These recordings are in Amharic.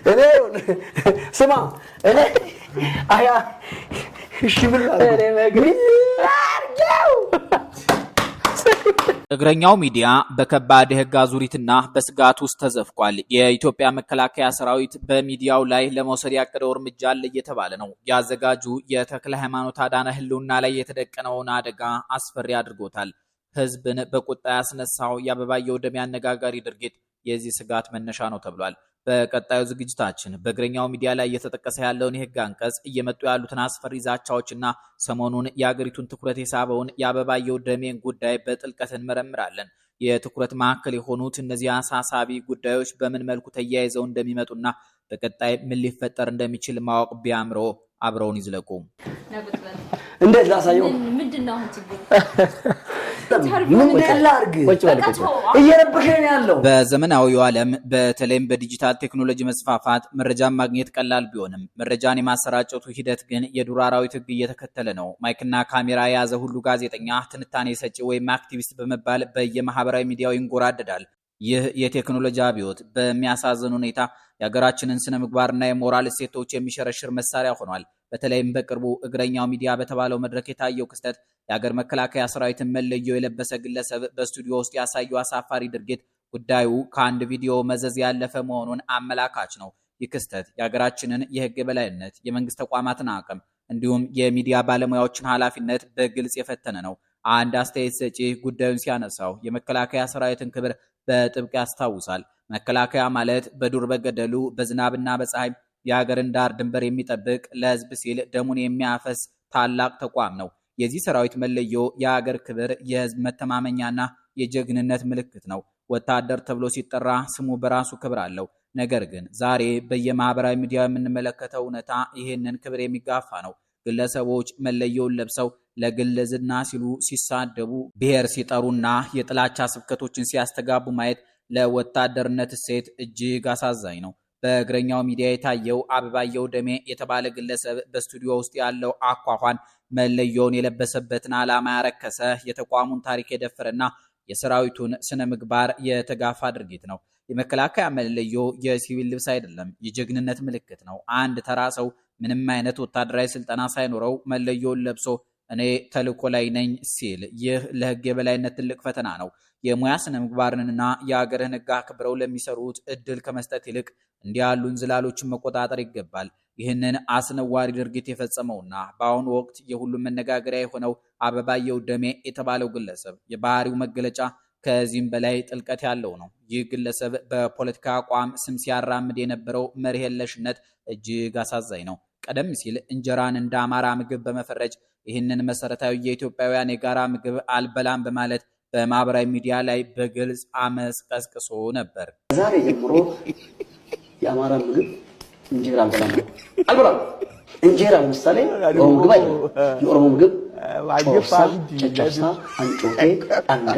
እኔ ስማ እኔ አያ እሺ ብላ እኔ መግቢት አርጋው እግረኛው ሚዲያ በከባድ የህግ አዙሪትና በስጋት ውስጥ ተዘፍቋል። የኢትዮጵያ መከላከያ ሰራዊት በሚዲያው ላይ ለመውሰድ ያቀደው እርምጃ አለ እየተባለ ነው። ያዘጋጁ የተክለ ሃይማኖት አዳነ ህልውና ላይ የተደቀነውን አደጋ አስፈሪ አድርጎታል። ህዝብን በቁጣ ያስነሳው የአበባየሁ ደሜ አነጋጋሪ ድርጊት የዚህ ስጋት መነሻ ነው ተብሏል። በቀጣዩ ዝግጅታችን በእግረኛው ሚዲያ ላይ እየተጠቀሰ ያለውን የህግ አንቀጽ፣ እየመጡ ያሉትን አስፈሪ ዛቻዎችና ሰሞኑን የአገሪቱን ትኩረት የሳበውን የአበባየሁ ደሜን ጉዳይ በጥልቀት እንመረምራለን። የትኩረት ማዕከል የሆኑት እነዚህ አሳሳቢ ጉዳዮች በምን መልኩ ተያይዘው እንደሚመጡና በቀጣይ ምን ሊፈጠር እንደሚችል ማወቅ ቢያምሮ አብረውን ይዝለቁ። እንዴት ላሳየው? ምንድነው ምን ደላርግ እየረበከኝ ያለው? በዘመናዊው ዓለም በተለይም በዲጂታል ቴክኖሎጂ መስፋፋት መረጃን ማግኘት ቀላል ቢሆንም መረጃን የማሰራጨቱ ሂደት ግን የዱር አራዊት ህግ እየተከተለ ነው። ማይክና ካሜራ የያዘ ሁሉ ጋዜጠኛ፣ ትንታኔ ሰጪ ወይም አክቲቪስት በመባል በየማህበራዊ ሚዲያው ይንጎራደዳል። ይህ የቴክኖሎጂ አብዮት በሚያሳዝን ሁኔታ የሀገራችንን ስነ ምግባርና የሞራል እሴቶች የሚሸረሽር መሳሪያ ሆኗል። በተለይም በቅርቡ እግረኛው ሚዲያ በተባለው መድረክ የታየው ክስተት የሀገር መከላከያ ሰራዊትን መለዮ የለበሰ ግለሰብ በስቱዲዮ ውስጥ ያሳዩ አሳፋሪ ድርጊት ጉዳዩ ከአንድ ቪዲዮ መዘዝ ያለፈ መሆኑን አመላካች ነው። ይህ ክስተት የሀገራችንን የህግ የበላይነት፣ የመንግስት ተቋማትን አቅም እንዲሁም የሚዲያ ባለሙያዎችን ኃላፊነት በግልጽ የፈተነ ነው። አንድ አስተያየት ሰጪ ጉዳዩን ሲያነሳው የመከላከያ ሰራዊትን ክብር በጥብቅ ያስታውሳል። መከላከያ ማለት በዱር በገደሉ በዝናብና በፀሐይ የሀገርን ዳር ድንበር የሚጠብቅ ለህዝብ ሲል ደሙን የሚያፈስ ታላቅ ተቋም ነው። የዚህ ሰራዊት መለዮ የሀገር ክብር፣ የህዝብ መተማመኛና የጀግንነት ምልክት ነው። ወታደር ተብሎ ሲጠራ ስሙ በራሱ ክብር አለው። ነገር ግን ዛሬ በየማህበራዊ ሚዲያ የምንመለከተው እውነታ ይህንን ክብር የሚጋፋ ነው። ግለሰቦች መለዮውን ለብሰው ለግል ዝና ሲሉ ሲሳደቡ፣ ብሔር ሲጠሩና የጥላቻ ስብከቶችን ሲያስተጋቡ ማየት ለወታደርነት እሴት እጅግ አሳዛኝ ነው። በእግረኛው ሚዲያ የታየው አበባየሁ ደሜ የተባለ ግለሰብ በስቱዲዮ ውስጥ ያለው አኳኋን መለዮውን የለበሰበትን ዓላማ ያረከሰ፣ የተቋሙን ታሪክ የደፈረና የሰራዊቱን ስነ ምግባር የተጋፋ ድርጊት ነው። የመከላከያ መለዮ የሲቪል ልብስ አይደለም፣ የጀግንነት ምልክት ነው። አንድ ተራ ሰው ምንም አይነት ወታደራዊ ስልጠና ሳይኖረው መለዮውን ለብሶ እኔ ተልእኮ ላይ ነኝ ሲል ይህ ለህግ የበላይነት ትልቅ ፈተና ነው። የሙያ ስነ ምግባርንና የሀገርን ህግ አክብረው ለሚሰሩት እድል ከመስጠት ይልቅ እንዲህ ያሉ እንዝላሎችን መቆጣጠር ይገባል። ይህንን አስነዋሪ ድርጊት የፈጸመውና በአሁኑ ወቅት የሁሉም መነጋገሪያ የሆነው አበባየሁ ደሜ የተባለው ግለሰብ የባህሪው መገለጫ ከዚህም በላይ ጥልቀት ያለው ነው። ይህ ግለሰብ በፖለቲካ አቋም ስም ሲያራምድ የነበረው መርህ የለሽነት እጅግ አሳዛኝ ነው። ቀደም ሲል እንጀራን እንደ አማራ ምግብ በመፈረጅ ይህንን መሰረታዊ የኢትዮጵያውያን የጋራ ምግብ አልበላም በማለት በማህበራዊ ሚዲያ ላይ በግልጽ አመጽ ቀስቅሶ ነበር። ዛሬ ጀምሮ የአማራ ምግብ እንጀራ አልበላም። እንጀራ ለምሳሌ ኦሮሞ ምግብ አይደለም። የኦሮሞ ምግብ ጨጨብሳ፣ አንጮቴ፣ አንጋ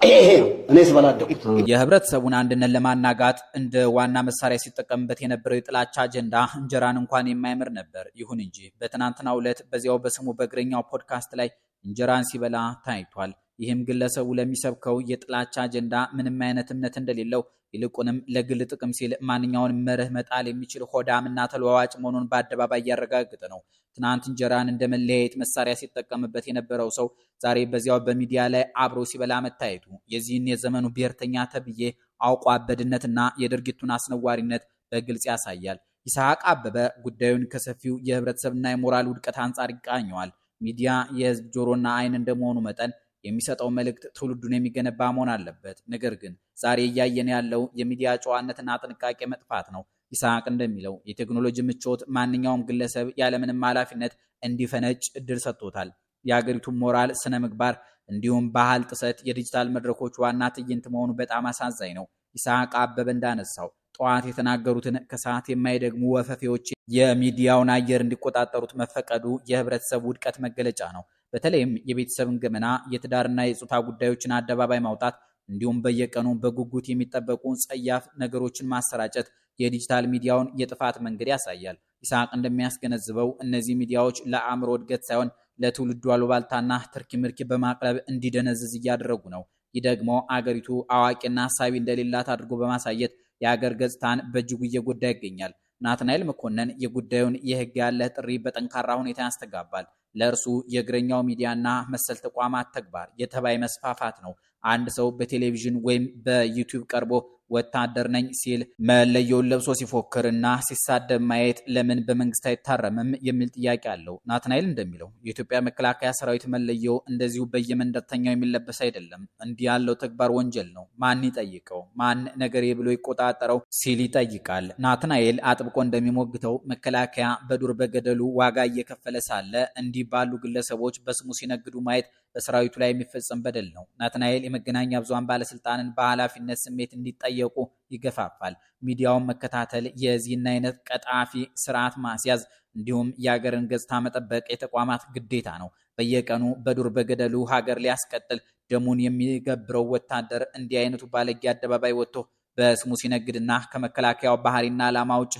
ይሄ እኔ ስበላደኩት። የህብረተሰቡን አንድነት ለማናጋት እንደ ዋና መሳሪያ ሲጠቀምበት የነበረው የጥላቻ አጀንዳ እንጀራን እንኳን የማይምር ነበር። ይሁን እንጂ በትናንትናው ዕለት በዚያው በስሙ በእግረኛው ፖድካስት ላይ እንጀራን ሲበላ ታይቷል። ይህም ግለሰቡ ለሚሰብከው የጥላቻ አጀንዳ ምንም አይነት እምነት እንደሌለው ይልቁንም ለግል ጥቅም ሲል ማንኛውንም መርህ መጣል የሚችል ሆዳምና ተለዋዋጭ መሆኑን በአደባባይ እያረጋገጠ ነው። ትናንት እንጀራን እንደ መለያየት መሳሪያ ሲጠቀምበት የነበረው ሰው ዛሬ በዚያው በሚዲያ ላይ አብሮ ሲበላ መታየቱ የዚህን የዘመኑ ብሔርተኛ ተብዬ አውቆ አበድነትና የድርጊቱን አስነዋሪነት በግልጽ ያሳያል። ይስሐቅ አበበ ጉዳዩን ከሰፊው የህብረተሰብና የሞራል ውድቀት አንጻር ይቃኘዋል። ሚዲያ የህዝብ ጆሮና አይን እንደመሆኑ መጠን የሚሰጠው መልእክት ትውልዱን የሚገነባ መሆን አለበት። ነገር ግን ዛሬ እያየን ያለው የሚዲያ ጨዋነትና ጥንቃቄ መጥፋት ነው። ይስሐቅ እንደሚለው የቴክኖሎጂ ምቾት ማንኛውም ግለሰብ ያለምንም ኃላፊነት እንዲፈነጭ እድል ሰጥቶታል። የሀገሪቱ ሞራል፣ ስነ ምግባር እንዲሁም ባህል ጥሰት የዲጂታል መድረኮች ዋና ትዕይንት መሆኑ በጣም አሳዛኝ ነው። ይስሐቅ አበበ እንዳነሳው ጠዋት የተናገሩትን ከሰዓት የማይደግሙ ወፈፌዎች የሚዲያውን አየር እንዲቆጣጠሩት መፈቀዱ የህብረተሰብ ውድቀት መገለጫ ነው። በተለይም የቤተሰብን ገመና፣ የትዳርና የጾታ ጉዳዮችን አደባባይ ማውጣት እንዲሁም በየቀኑ በጉጉት የሚጠበቁ ጸያፍ ነገሮችን ማሰራጨት የዲጂታል ሚዲያውን የጥፋት መንገድ ያሳያል። ይስሐቅ እንደሚያስገነዝበው እነዚህ ሚዲያዎች ለአእምሮ እድገት ሳይሆን ለትውልዱ አሉባልታና ትርኪ ምርኪ በማቅረብ እንዲደነዝዝ እያደረጉ ነው። ይህ ደግሞ አገሪቱ አዋቂና ሐሳቢ እንደሌላት አድርጎ በማሳየት የሀገር ገጽታን በእጅጉ እየጎዳ ይገኛል። ናትናኤል መኮንን የጉዳዩን የህግ ያለ ጥሪ በጠንካራ ሁኔታ ያስተጋባል። ለእርሱ የእግረኛው ሚዲያና መሰል ተቋማት ተግባር የተባይ መስፋፋት ነው። አንድ ሰው በቴሌቪዥን ወይም በዩቲዩብ ቀርቦ ወታደር ነኝ ሲል መለየውን ለብሶ ሲፎክርና ሲሳደብ ማየት ለምን በመንግስት አይታረምም የሚል ጥያቄ አለው። ናትናኤል እንደሚለው የኢትዮጵያ መከላከያ ሰራዊት መለየው እንደዚሁ በየመንደርተኛው የሚለበስ አይደለም። እንዲህ ያለው ተግባር ወንጀል ነው። ማን ይጠይቀው? ማን ነገሬ ብሎ ይቆጣጠረው ሲል ይጠይቃል። ናትናኤል አጥብቆ እንደሚሞግተው መከላከያ በዱር በገደሉ ዋጋ እየከፈለ ሳለ እንዲህ ባሉ ግለሰቦች በስሙ ሲነግዱ ማየት በሰራዊቱ ላይ የሚፈጸም በደል ነው። ናትናኤል የመገናኛ ብዙሃን ባለስልጣንን በኃላፊነት ስሜት እንዲጠየቁ ይገፋፋል። ሚዲያውን መከታተል፣ የዚህን አይነት ቀጣፊ ስርዓት ማስያዝ እንዲሁም የሀገርን ገጽታ መጠበቅ የተቋማት ግዴታ ነው። በየቀኑ በዱር በገደሉ ሀገር ሊያስቀጥል ደሙን የሚገብረው ወታደር እንዲህ አይነቱ ባለጌ አደባባይ ወጥቶ በስሙ ሲነግድና ከመከላከያው ባህሪና ዓላማ ውጭ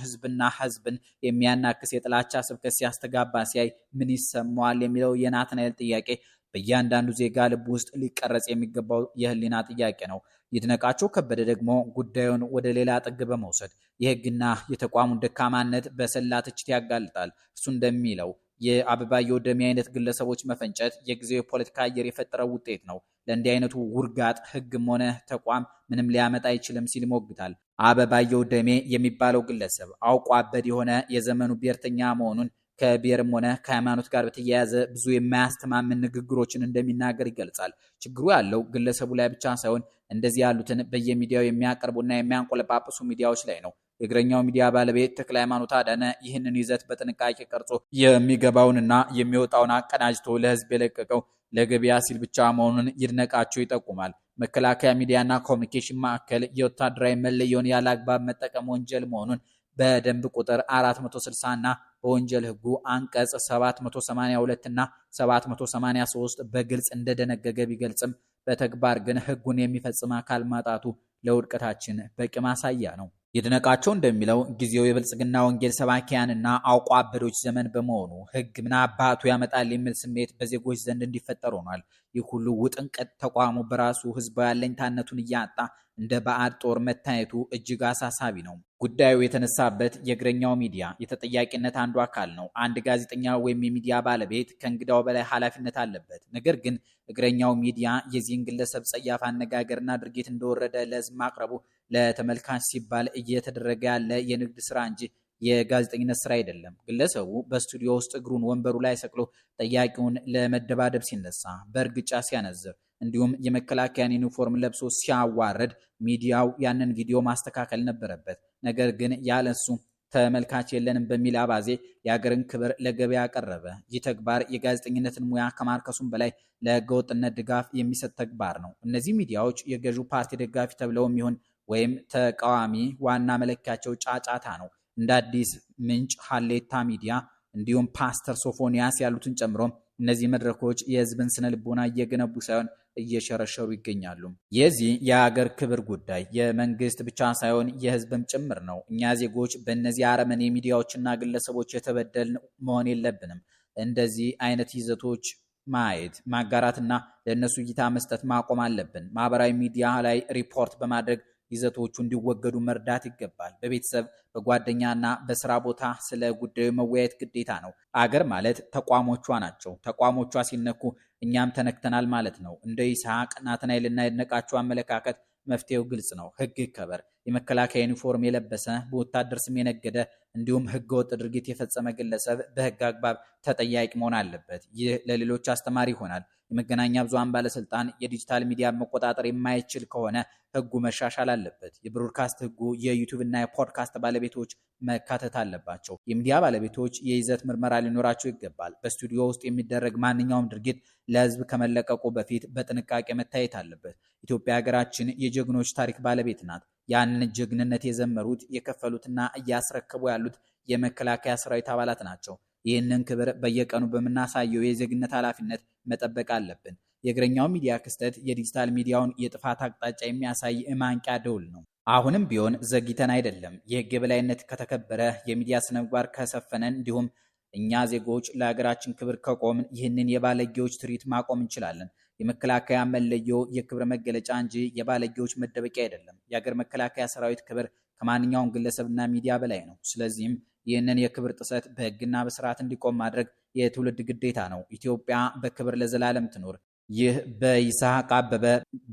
ህዝብን የሚያናክስ የጥላቻ ስብከት ሲያስተጋባ ሲያይ ምን ይሰማዋል የሚለው የናትናኤል ጥያቄ በእያንዳንዱ ዜጋ ልብ ውስጥ ሊቀረጽ የሚገባው የህሊና ጥያቄ ነው። ይድነቃቸው ከበደ ደግሞ ጉዳዩን ወደ ሌላ ጥግ በመውሰድ የህግና የተቋሙን ደካማነት በሰላ ትችት ያጋልጣል። እሱ እንደሚለው የአበባየሁ ደሜ አይነት ግለሰቦች መፈንጨት የጊዜው የፖለቲካ አየር የፈጠረው ውጤት ነው። ለእንዲህ አይነቱ ውርጋጥ ህግም ሆነ ተቋም ምንም ሊያመጣ አይችልም ሲል ይሞግታል። አበባየሁ ደሜ የሚባለው ግለሰብ አውቆ አበድ የሆነ የዘመኑ ብሔርተኛ መሆኑን ከብሔርም ሆነ ከሃይማኖት ጋር በተያያዘ ብዙ የማያስተማምን ንግግሮችን እንደሚናገር ይገልጻል። ችግሩ ያለው ግለሰቡ ላይ ብቻ ሳይሆን እንደዚህ ያሉትን በየሚዲያው የሚያቀርቡና የሚያንቆለጳጵሱ ሚዲያዎች ላይ ነው። የእግረኛው ሚዲያ ባለቤት ተክለ ሃይማኖት አዳነ ይህንን ይዘት በጥንቃቄ ቀርጾ የሚገባውንና የሚወጣውን አቀናጅቶ ለህዝብ የለቀቀው ለገበያ ሲል ብቻ መሆኑን ይድነቃቸው ይጠቁማል። መከላከያ ሚዲያና ኮሚኒኬሽን ማዕከል የወታደራዊ መለየውን ያለ አግባብ መጠቀም ወንጀል መሆኑን በደንብ ቁጥር 460 እና በወንጀል ህጉ አንቀጽ 782 እና 783 በግልጽ እንደደነገገ ቢገልጽም በተግባር ግን ህጉን የሚፈጽም አካል ማጣቱ ለውድቀታችን በቂ ማሳያ ነው። ይድነቃቸው እንደሚለው ጊዜው የብልጽግና ወንጌል ሰባኪያንና አውቆ አበዶች ዘመን በመሆኑ ህግ ምን አባቱ ያመጣል የሚል ስሜት በዜጎች ዘንድ እንዲፈጠር ሆኗል። ይህ ሁሉ ውጥንቅጥ ተቋሙ በራሱ ህዝባዊ አለኝታነቱን እያጣ እንደ ባዕድ ጦር መታየቱ እጅግ አሳሳቢ ነው። ጉዳዩ የተነሳበት የእግረኛው ሚዲያ የተጠያቂነት አንዱ አካል ነው። አንድ ጋዜጠኛ ወይም የሚዲያ ባለቤት ከእንግዳው በላይ ኃላፊነት አለበት። ነገር ግን እግረኛው ሚዲያ የዚህን ግለሰብ ጸያፍ አነጋገርና ድርጊት እንደወረደ ለህዝብ ማቅረቡ ለተመልካች ሲባል እየተደረገ ያለ የንግድ ስራ እንጂ የጋዜጠኝነት ስራ አይደለም። ግለሰቡ በስቱዲዮ ውስጥ እግሩን ወንበሩ ላይ ሰቅሎ ጠያቂውን ለመደባደብ ሲነሳ፣ በእርግጫ ሲያነዝር እንዲሁም የመከላከያን ዩኒፎርም ለብሶ ሲያዋረድ ሚዲያው ያንን ቪዲዮ ማስተካከል ነበረበት። ነገር ግን ያለሱ ተመልካች የለንም በሚል አባዜ የሀገርን ክብር ለገበያ ቀረበ። ይህ ተግባር የጋዜጠኝነትን ሙያ ከማርከሱም በላይ ለህገወጥነት ድጋፍ የሚሰጥ ተግባር ነው። እነዚህ ሚዲያዎች የገዢው ፓርቲ ደጋፊ ተብለውም ይሁን ወይም ተቃዋሚ ዋና መለኪያቸው ጫጫታ ነው። እንደ አዲስ ምንጭ፣ ሀሌታ ሚዲያ እንዲሁም ፓስተር ሶፎንያስ ያሉትን ጨምሮ እነዚህ መድረኮች የህዝብን ስነ ልቦና እየገነቡ ሳይሆን እየሸረሸሩ ይገኛሉ። የዚህ የሀገር ክብር ጉዳይ የመንግስት ብቻ ሳይሆን የህዝብም ጭምር ነው። እኛ ዜጎች በእነዚህ አረመኔ ሚዲያዎችና ግለሰቦች የተበደልን መሆን የለብንም። እንደዚህ አይነት ይዘቶች ማየት፣ ማጋራትና ለእነሱ እይታ መስጠት ማቆም አለብን። ማህበራዊ ሚዲያ ላይ ሪፖርት በማድረግ ይዘቶቹ እንዲወገዱ መርዳት ይገባል። በቤተሰብ በጓደኛና በስራ ቦታ ስለ ጉዳዩ መወያየት ግዴታ ነው። አገር ማለት ተቋሞቿ ናቸው። ተቋሞቿ ሲነኩ እኛም ተነክተናል ማለት ነው። እንደ ይስሐቅ ናትናኤልና ይድነቃቸው አመለካከት መፍትሄው ግልጽ ነው። ህግ ይከበር። የመከላከያ ዩኒፎርም የለበሰ በወታደር ስም የነገደ እንዲሁም ህገወጥ ድርጊት የፈጸመ ግለሰብ በህግ አግባብ ተጠያቂ መሆን አለበት። ይህ ለሌሎች አስተማሪ ይሆናል። የመገናኛ ብዙሃን ባለስልጣን የዲጂታል ሚዲያ መቆጣጠር የማይችል ከሆነ ህጉ መሻሻል አለበት። የብሮድካስት ህጉ የዩቲዩብ እና የፖድካስት ባለቤቶች መካተት አለባቸው። የሚዲያ ባለቤቶች የይዘት ምርመራ ሊኖራቸው ይገባል። በስቱዲዮ ውስጥ የሚደረግ ማንኛውም ድርጊት ለህዝብ ከመለቀቁ በፊት በጥንቃቄ መታየት አለበት። ኢትዮጵያ ሀገራችን የጀግኖች ታሪክ ባለቤት ናት። ያንን ጀግንነት የዘመሩት የከፈሉትና እያስረከቡ ያሉት የመከላከያ ሰራዊት አባላት ናቸው። ይህንን ክብር በየቀኑ በምናሳየው የዜግነት ኃላፊነት መጠበቅ አለብን። የእግረኛው ሚዲያ ክስተት የዲጂታል ሚዲያውን የጥፋት አቅጣጫ የሚያሳይ ማንቂያ ደውል ነው። አሁንም ቢሆን ዘግይተን አይደለም። የህግ የበላይነት ከተከበረ፣ የሚዲያ ስነምግባር ከሰፈነ፣ እንዲሁም እኛ ዜጎች ለሀገራችን ክብር ከቆምን ይህንን የባለጌዎች ትርኢት ማቆም እንችላለን። የመከላከያ መለዮ የክብር መገለጫ እንጂ የባለጌዎች መደበቂያ አይደለም። የሀገር መከላከያ ሰራዊት ክብር ከማንኛውም ግለሰብና ሚዲያ በላይ ነው። ስለዚህም ይህንን የክብር ጥሰት በሕግና በስርዓት እንዲቆም ማድረግ የትውልድ ግዴታ ነው። ኢትዮጵያ በክብር ለዘላለም ትኖር። ይህ በይስሐቅ አበበ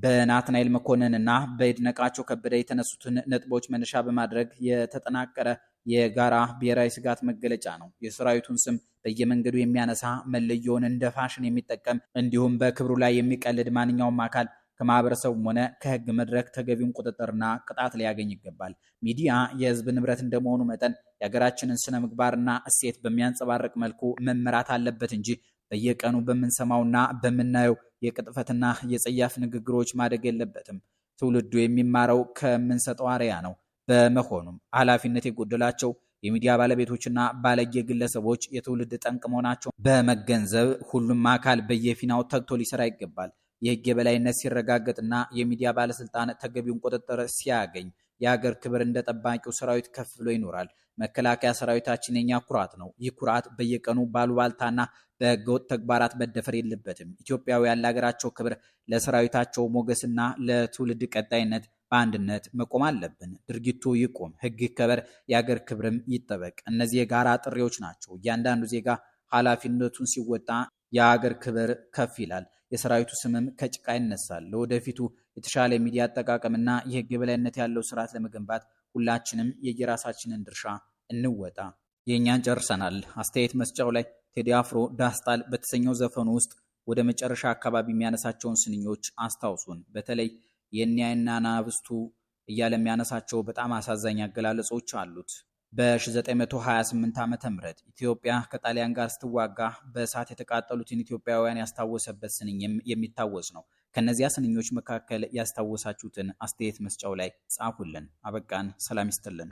በናትናኤል መኮንንና በይድነቃቸው ከበደ የተነሱትን ነጥቦች መነሻ በማድረግ የተጠናቀረ የጋራ ብሔራዊ ስጋት መገለጫ ነው። የሰራዊቱን ስም በየመንገዱ የሚያነሳ መለዮውን እንደ ፋሽን የሚጠቀም እንዲሁም በክብሩ ላይ የሚቀልድ ማንኛውም አካል ከማህበረሰቡም ሆነ ከህግ መድረክ ተገቢውን ቁጥጥርና ቅጣት ሊያገኝ ይገባል። ሚዲያ የህዝብ ንብረት እንደመሆኑ መጠን የሀገራችንን ስነ ምግባርና እሴት በሚያንጸባርቅ መልኩ መመራት አለበት እንጂ በየቀኑ በምንሰማውና በምናየው የቅጥፈትና የጸያፍ ንግግሮች ማደግ የለበትም። ትውልዱ የሚማረው ከምንሰጠው አርአያ ነው። በመሆኑም ኃላፊነት የጎደላቸው የሚዲያ ባለቤቶችና ባለጌ ግለሰቦች የትውልድ ጠንቅ መሆናቸው በመገንዘብ ሁሉም አካል በየፊናው ተግቶ ሊሰራ ይገባል። የህግ የበላይነት ሲረጋገጥና የሚዲያ ባለስልጣን ተገቢውን ቁጥጥር ሲያገኝ የሀገር ክብር እንደ ጠባቂው ሰራዊት ከፍ ብሎ ይኖራል። መከላከያ ሰራዊታችን የኛ ኩራት ነው። ይህ ኩራት በየቀኑ ባሉባልታና በህገወጥ ተግባራት መደፈር የለበትም። ኢትዮጵያውያን ለሀገራቸው ክብር፣ ለሰራዊታቸው ሞገስና ለትውልድ ቀጣይነት በአንድነት መቆም አለብን። ድርጊቱ ይቁም፣ ህግ ይከበር፣ የሀገር ክብርም ይጠበቅ። እነዚህ የጋራ ጥሪዎች ናቸው። እያንዳንዱ ዜጋ ኃላፊነቱን ሲወጣ የሀገር ክብር ከፍ ይላል፣ የሰራዊቱ ስምም ከጭቃ ይነሳል። ለወደፊቱ የተሻለ ሚዲያ አጠቃቀምና የህግ የበላይነት ያለው ስርዓት ለመገንባት ሁላችንም የየራሳችንን ድርሻ እንወጣ። የእኛን ጨርሰናል። አስተያየት መስጫው ላይ ቴዲ አፍሮ ዳስጣል በተሰኘው ዘፈኑ ውስጥ ወደ መጨረሻ አካባቢ የሚያነሳቸውን ስንኞች አስታውሱን። በተለይ የኒያና ናብስቱ እያለ የሚያነሳቸው በጣም አሳዛኝ አገላለጾች አሉት። በ1928 ዓ.ም ኢትዮጵያ ከጣሊያን ጋር ስትዋጋ በእሳት የተቃጠሉትን ኢትዮጵያውያን ያስታወሰበት ስንኝም የሚታወስ ነው። ከነዚያ ስንኞች መካከል ያስታወሳችሁትን አስተያየት መስጫው ላይ ጻፉልን። አበቃን። ሰላም ይስጥልን።